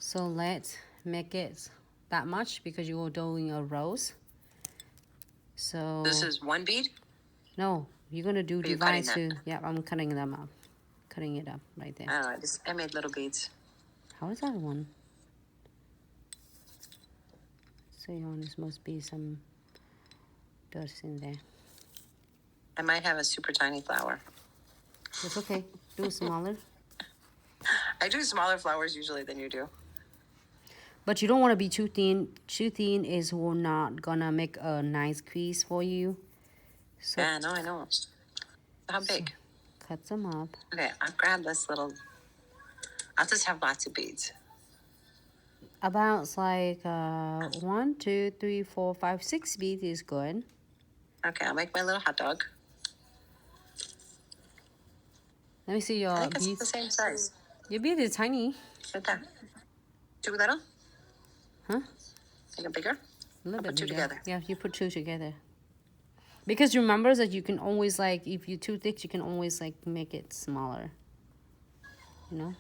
So let's make it that much because you are doing a rose. So this is one bead? No, you're gonna do divide cutting too. Yeah, I'm cutting them up. Cutting it up right there. I don't know, I made little beads. How is that one? So there's must be some dust in there. I might have a super tiny flower. It's okay. Do it smaller. I do smaller flowers usually than you do. But you don't want to be too thin. Too thin is not gonna make a nice crease for you. So Yeah, no, I know. How big? Cut them up. Okay, I'll grab this little. I'll just have lots of beads. About like 1, 2, 3, 4, 5, 6 beads is good. Okay, I'll make my little hot dog. Let me see your I think it's beads. the same size. Your bead is tiny. Right there. Too little? Huh? Make it bigger? A little bit put two bigger. together. Yeah, you put 2 together. Because remember that you can always like, if you're too thick, you can always like make it smaller. You know?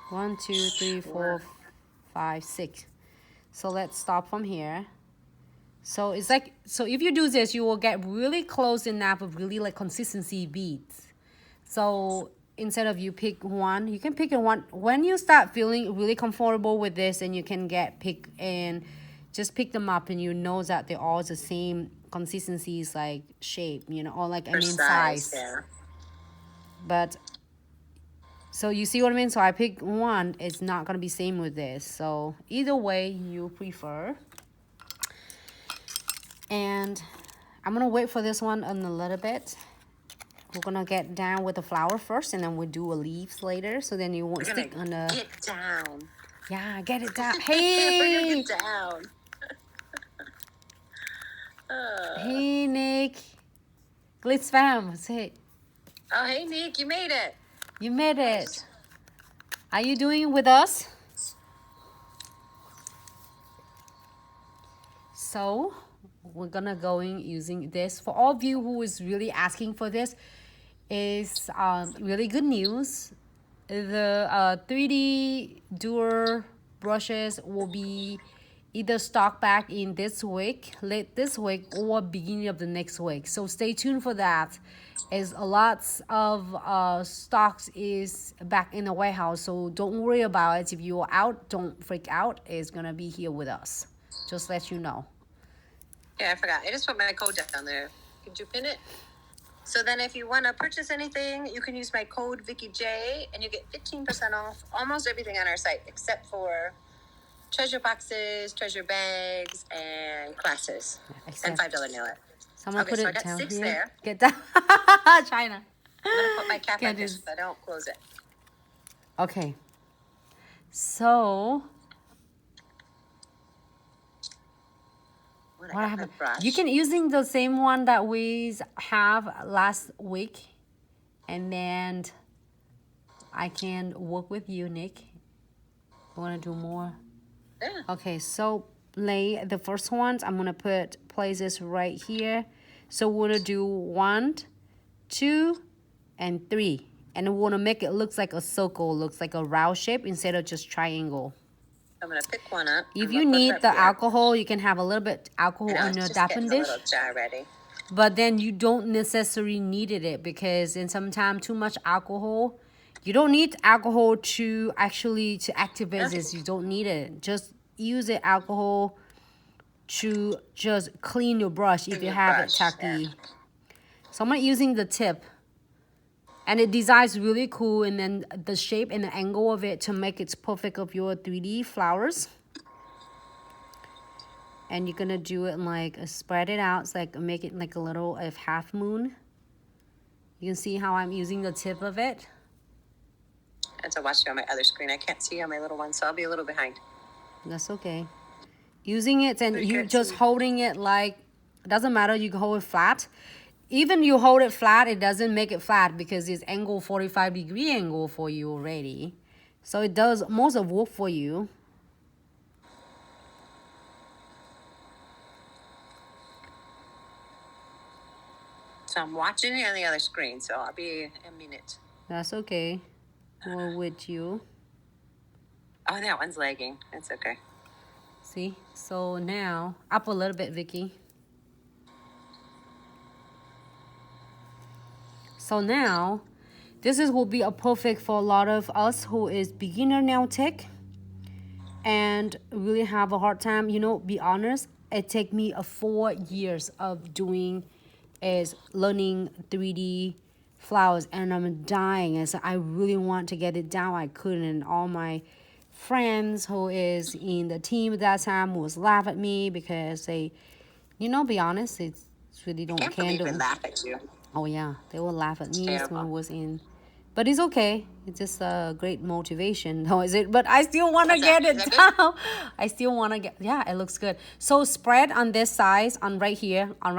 1, 2, 3, 4, 5, 6. So let's stop from here. So it's like, so if you do this, you will get really close enough of really like consistency beads. So instead of you pick one, you can pick one. When you start feeling really comfortable with this, and you can pick and just pick them up, and you know that they're all the same consistencies, like shape, you know, or like size. Yeah. But so you see what I mean? So I pick one, it's not gonna be same with this. So either way you prefer. And I'm gonna wait for this one a little bit. We're gonna get down with the flower first, and then we'll do a leaves later. So then you won't stick on the. Get down. Yeah, get it down. We're Hey, gonna get down. hey, Nick. Glitz fam, say Oh, hey, Nick, you made it. you made it. Are you doing it with us? So we're gonna going using this. For all of you who is really asking for this, is really good news. The 3D Duer brushes will be either stock back in this week, late this week, or beginning of the next week. So stay tuned for that. As a lot of stocks is back in the warehouse, so don't worry about it. If you're out, don't freak out. It's gonna be here with us. Just let you know. Yeah, I forgot. I just put my code down there. Could you pin it? So then if you want to purchase anything, you can use my code VickyJ, and you get 15% off almost everything on our site, except for treasure boxes, treasure bags, and classes. And $5 nail art. Someone Okay, put so it I got down 6 here. there. Get down. China. I'm going to put my cap Get on this this. so I don't close it. Okay. So what happened? You can using the same one that we have last week, and then I can work with you, Nick. I want to do more. Yeah. Okay, so lay the first ones. I'm gonna put places right here. So we're gonna do 1, 2, and 3, and we want to make it looks like a circle, looks like a round shape instead of just triangle. I'm going to pick one up. If you need the alcohol, you can have a little bit alcohol on your dapping dish. Just getting a little jar ready. But then you don't necessarily needed it, because in sometimes too much alcohol, you don't need alcohol to actually to activate this. You don't need it. Just use the alcohol to just clean your brush if you have it tacky. Yeah. So I'm not using the tip. And it designs really cool, and then the shape and the angle of it to make it perfect of your 3D flowers. And you're gonna do it like spread it out. It's like make it like a little half moon. You can see how I'm using the tip of it. And to watch it on my other screen, I can't see on my little one, so I'll be a little behind. That's okay. Using it, and you just holding it like, it doesn't matter, you can hold it flat. Even you hold it flat, it doesn't make it flat because it's angle 45-degree angle for you already. So it does most of work for you. So I'm watching it on the other screen, so I'll be a minute. That's okay. We're with you. Oh, that one's lagging. That's okay. See? So now, up a little bit, Vicky. So now, will be a perfect for a lot of us who is beginner nail tech and really have a hard time. You know, be honest, it take me 4 years of doing is learning 3D flowers, and I'm dying. And so I really want to get it down. I couldn't. And all my friends who is in the team at that time was laugh at me because they, you know, be honest, it's really don't Can't believe handle. they laugh at you. Oh yeah, they will laugh at me terrible. when I was in, but it's okay. It's just a great motivation. No, is it? But I still want to get it down. I still want to get. Yeah, it looks good. So spread on this size, on right here, a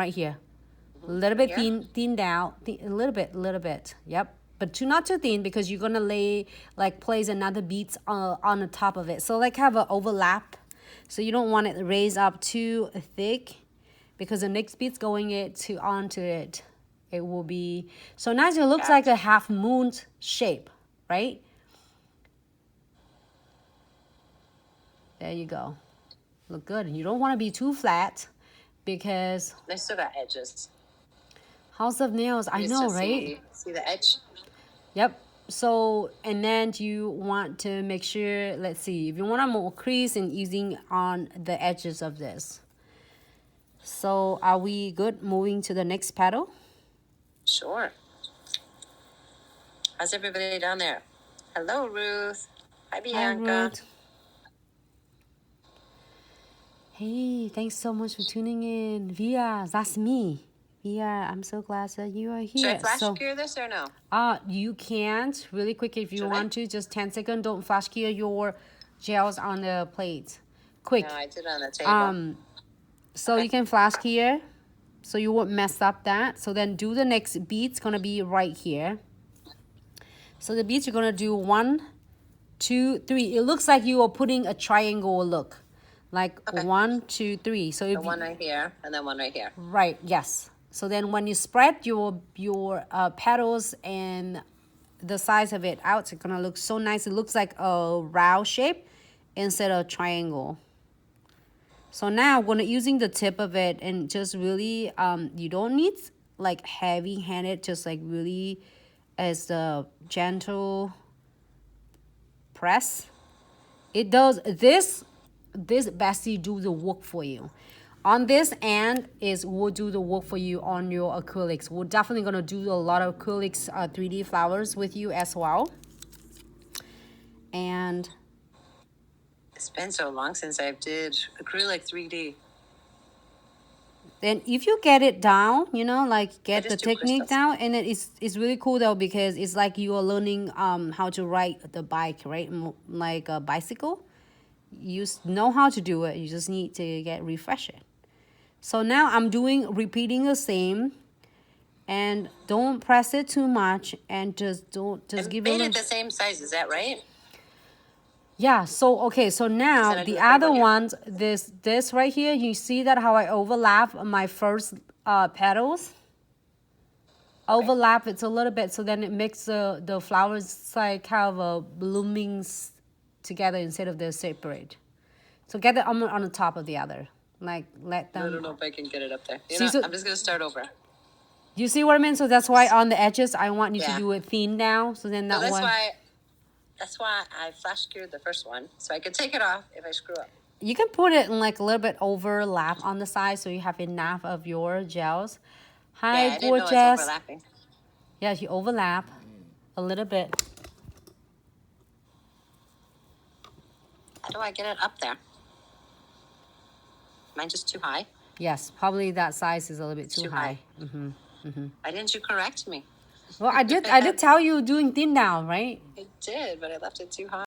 little bit thin down, a little bit. Yep, but not too thin because you're gonna place another beads on the top of it. So like have an overlap. So you don't want it raised up too thick, because the next bead's going onto it. It will be, so now it looks like a half moon shape, right? There you go. Look good. You don't want to be too flat because they still got edges. House of Nails, I know, right? See the edge? Yep. So, and then you want to make sure, let's see, if you want a more crease and using on the edges of this. So are we good moving to the next petal? Sure. How's everybody down there? Hello, Ruth. Hi, Bianca. Hi, Ruth. Hey, thanks so much for tuning in. Via, that's me. Via, I'm so glad that you are here. Should I flash cure this or no? You can't. Really quick, if you want to, just 10 seconds. Don't flash cure your gels on the plate. Quick. No, I did on the table. So you can flash cure, so you won't mess up that. So then do the next bead. It's gonna be right here. So the beads you're gonna do 1, 2, 3. It looks like you are putting a triangle look, like 1, 2, 3. So if one right here and then one right here. Right. Yes. So then when you spread your petals and the size of it out, it's gonna look so nice. It looks like a round shape instead of triangle. So now I'm gonna using the tip of it and just really you don't need like heavy handed, just like really as the gentle press. It does this basically do the work for you. On this end will do the work for you on your acrylics. We're definitely gonna do a lot of acrylics 3D flowers with you as well. And it's been so long since I did acrylic 3D. Then if you get it down, you know, like get the technique down, and it's really cool though, because it's like you are learning how to ride the bike, right? Like a bicycle. You know how to do it. You just need to get refreshed. So now I'm repeating the same, and don't press it too much, and just give it. Made it the same size. Is that right? Yeah. So okay. So now the other ones, this right here, you see that how I overlap my first petals. Overlap it a little bit, so then it makes the flowers like have a blooming together instead of they're separate. So get it on the top of the other. Like let them. I don't know if I can get it up there. I'm just gonna start over. You see what I mean? So that's why on the edges I want you to do it thin now. So then that's why I flash cured the first one, so I could take it off if I screw up. You can put it in like a little bit overlap on the side, so you have enough of your gels. Hi, gorgeous. Didn't know it's overlapping. Yeah, you overlap a little bit. How do I get it up there? Mine just too high? Yes, probably that size is a little bit too high. Why didn't you correct me? Well, I did tell you doing thin down, right? I did, but I left it too high.